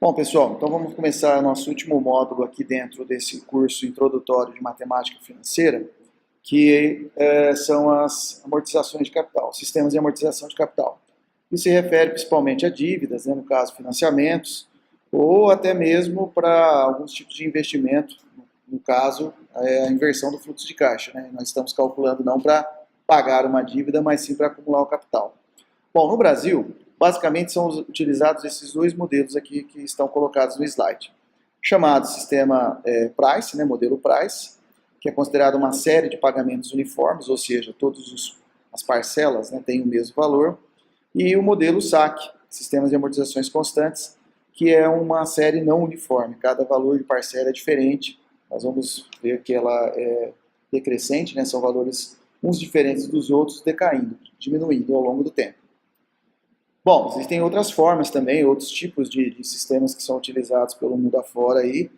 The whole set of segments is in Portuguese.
Bom, pessoal, então vamos começar nosso último módulo aqui dentro desse curso introdutório de matemática financeira, que são as amortizações de capital, sistemas de amortização de capital. Isso se refere principalmente a dívidas, né, no caso financiamentos, ou até mesmo para alguns tipos de investimento, no caso a inversão do fluxo de caixa, né? Nós estamos calculando não para pagar uma dívida, mas sim para acumular o capital. Bom, no Brasil, basicamente são utilizados esses dois modelos aqui que estão colocados no slide. Chamado sistema Price, né, modelo Price, que é considerado uma série de pagamentos uniformes, ou seja, todas as parcelas, né, têm o mesmo valor. E o modelo SAC, sistemas de amortizações constantes, que é uma série não uniforme, cada valor de parcela é diferente. Nós vamos ver que ela é decrescente, né, são valores uns diferentes dos outros, decaindo, diminuindo ao longo do tempo. Bom, existem outras formas também, outros tipos de sistemas que são utilizados pelo mundo afora aí.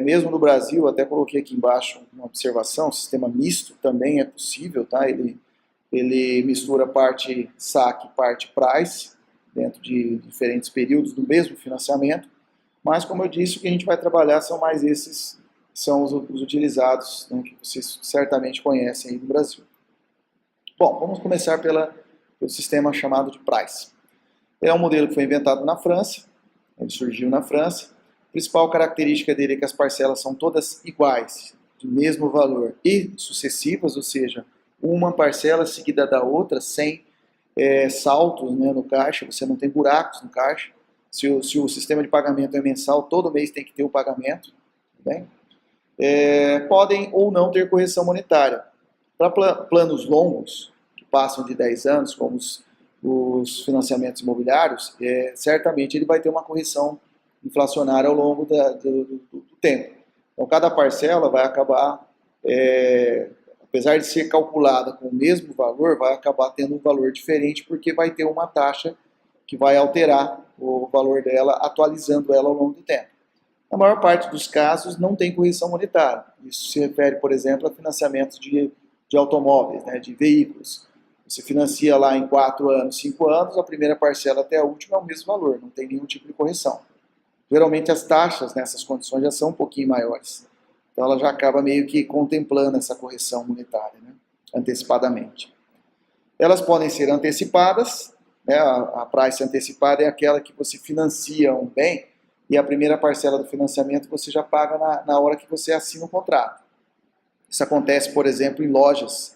Mesmo no Brasil, até coloquei aqui embaixo uma observação, o sistema misto também é possível, tá? Ele mistura parte saque, parte price, dentro de diferentes períodos do mesmo financiamento, mas como eu disse, o que a gente vai trabalhar são mais esses, são os utilizados, né, que vocês certamente conhecem aí no Brasil. Bom, vamos começar pelo sistema chamado de price. É um modelo que foi inventado na França, ele surgiu na França. A principal característica dele é que as parcelas são todas iguais, de mesmo valor e sucessivas, ou seja, uma parcela seguida da outra, sem saltos, né, no caixa, você não tem buracos no caixa. Se o sistema de pagamento é mensal, todo mês tem que ter o pagamento. Tá bem? Podem ou não ter correção monetária. Para planos longos, que passam de 10 anos, como os financiamentos imobiliários, certamente ele vai ter uma correção inflacionária ao longo do tempo. Então, cada parcela vai acabar, apesar de ser calculada com o mesmo valor, vai acabar tendo um valor diferente, porque vai ter uma taxa que vai alterar o valor dela, atualizando ela ao longo do tempo. Na maior parte dos casos, não tem correção monetária. Isso se refere, por exemplo, a financiamentos de automóveis, né, de veículos. Você financia lá em 4 anos, 5 anos, a primeira parcela até a última é o mesmo valor, não tem nenhum tipo de correção. Geralmente as taxas nessas condições já são um pouquinho maiores. Então ela já acaba meio que contemplando essa correção monetária, né, antecipadamente. Elas podem ser antecipadas, né, a price antecipada é aquela que você financia um bem e a primeira parcela do financiamento você já paga na hora que você assina o contrato. Isso acontece, por exemplo, em lojas,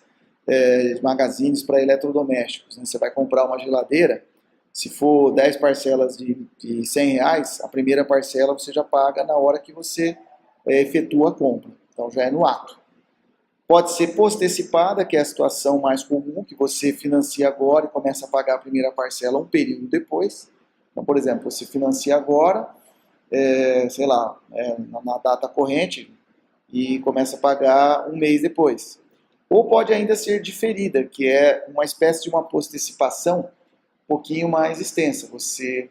magazines para eletrodomésticos. Né? Você vai comprar uma geladeira, se for 10 parcelas de R$100, a primeira parcela você já paga na hora que você efetua a compra. Então já é no ato. Pode ser postecipada, que é a situação mais comum, que você financia agora e começa a pagar a primeira parcela um período depois. Então, por exemplo, você financia agora, sei lá, na data corrente e começa a pagar um mês depois. Ou pode ainda ser diferida, que é uma espécie de uma postecipação um pouquinho mais extensa. Você,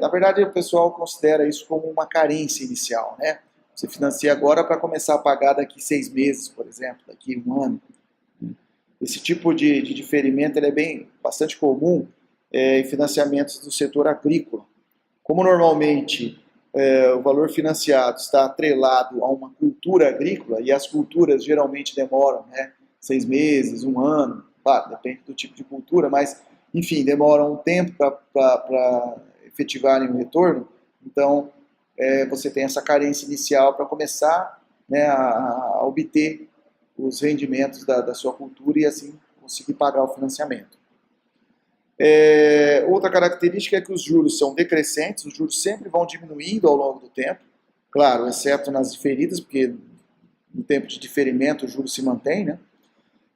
na verdade, o pessoal considera isso como uma carência inicial, né? Você financia agora para começar a pagar daqui 6 meses, por exemplo, daqui 1 ano. Esse tipo de diferimento ele é bastante comum em financiamentos do setor agrícola. Como normalmente o valor financiado está atrelado a uma cultura agrícola, e as culturas geralmente demoram 6 meses, 1 ano, claro, depende do tipo de cultura, mas, enfim, demoram um tempo para efetivarem o retorno, então você tem essa carência inicial para começar, né, a obter os rendimentos da sua cultura e assim conseguir pagar o financiamento. Outra característica é que os juros são decrescentes, os juros sempre vão diminuindo ao longo do tempo, claro, exceto nas diferidas, porque no tempo de diferimento o juro se mantém, né?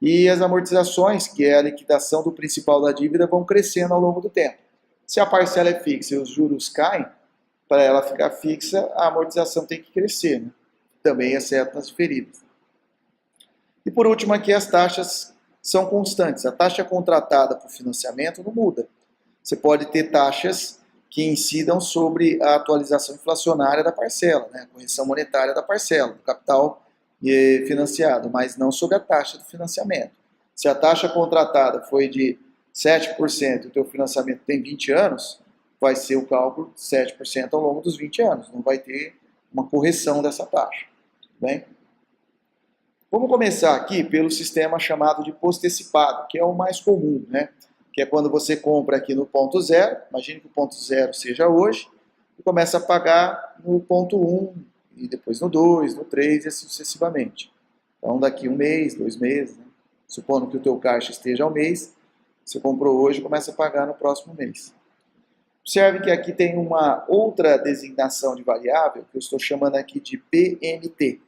E as amortizações, que é a liquidação do principal da dívida, vão crescendo ao longo do tempo. Se a parcela é fixa e os juros caem, para ela ficar fixa, a amortização tem que crescer, né? Também exceto nas diferidas. E por último aqui as taxas são constantes. A taxa contratada por financiamento não muda. Você pode ter taxas que incidam sobre a atualização inflacionária da parcela, né? A correção monetária da parcela, do capital financiado, mas não sobre a taxa do financiamento. Se a taxa contratada foi de 7% e o teu financiamento tem 20 anos, vai ser o cálculo de 7% ao longo dos 20 anos. Não vai ter uma correção dessa taxa. Tudo bem? Vamos começar aqui pelo sistema chamado de postecipado, que é o mais comum, né? Que é quando você compra aqui no ponto zero, imagine que o ponto zero seja hoje, e começa a pagar no ponto 1, e depois no 2, no 3 e assim sucessivamente. Então daqui 1 mês, 2 meses, né? Supondo que o teu caixa esteja ao mês, você comprou hoje e começa a pagar no próximo mês. Observe que aqui tem uma outra designação de variável, que eu estou chamando aqui de PMT,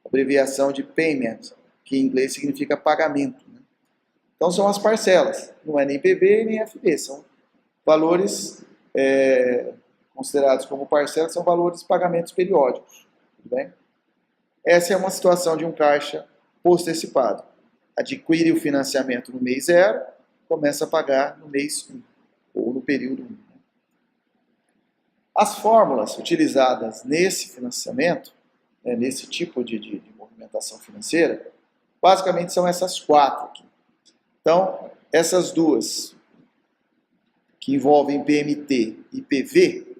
abreviação de Payment, que em inglês significa pagamento. Né? Então são as parcelas, não é nem PV nem FV, são valores considerados como parcelas, são valores de pagamentos periódicos. Tudo bem? Essa é uma situação de um caixa postecipado. Adquire o financiamento no mês 0, começa a pagar no mês 1, ou no período 1. As fórmulas utilizadas nesse financiamento, nesse tipo de movimentação financeira, basicamente são essas 4 aqui. Então, essas duas, que envolvem PMT e PV,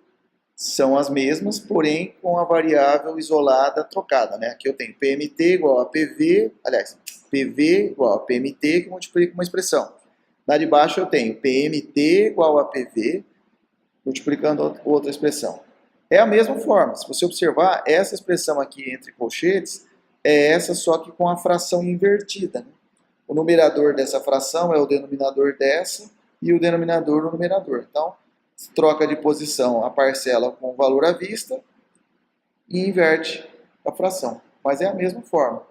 são as mesmas, porém com a variável isolada trocada. Né? Aqui eu tenho PMT igual a PV, aliás, PV igual a PMT, que multiplica uma expressão. Na de baixo eu tenho PMT igual a PV, multiplicando outra expressão. É a mesma forma. Se você observar, essa expressão aqui entre colchetes é essa, só que com a fração invertida. Né? O numerador dessa fração é o denominador dessa e o denominador o numerador. Então, se troca de posição a parcela com o valor à vista e inverte a fração. Mas é a mesma forma.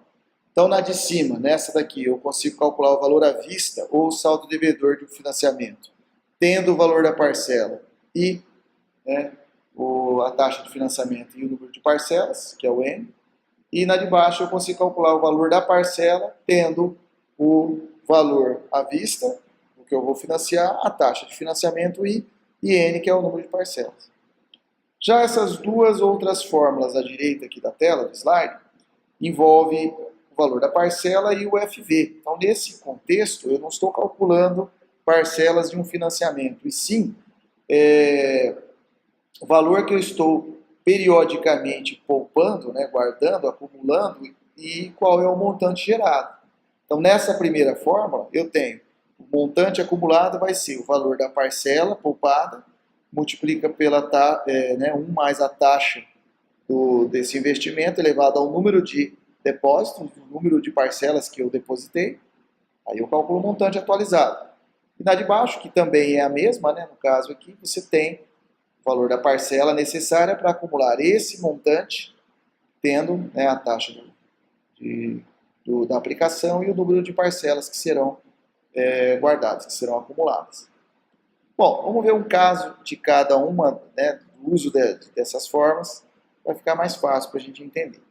Então, na de cima, nessa daqui, eu consigo calcular o valor à vista ou o saldo devedor do financiamento, tendo o valor da parcela e a taxa de financiamento e o número de parcelas, que é o N. E na de baixo eu consigo calcular o valor da parcela, tendo o valor à vista, o que eu vou financiar, a taxa de financiamento e N, que é o número de parcelas. Já essas duas outras fórmulas à direita aqui da tela, do slide, envolve o valor da parcela e o FV. Então, nesse contexto, eu não estou calculando parcelas de um financiamento, e sim o valor que eu estou periodicamente poupando, né, guardando, acumulando, e qual é o montante gerado. Então, nessa primeira fórmula, eu tenho o montante acumulado vai ser o valor da parcela poupada, multiplica pela 1 mais a taxa desse investimento, elevado ao número de depósitos, o número de parcelas que eu depositei, aí eu calculo o montante atualizado. E na de baixo, que também é a mesma, né, no caso aqui, você tem o valor da parcela necessária para acumular esse montante, tendo a taxa da aplicação e o número de parcelas que serão guardadas, que serão acumuladas. Bom, vamos ver um caso de cada uma, do uso dessas formas, vai ficar mais fácil para a gente entender.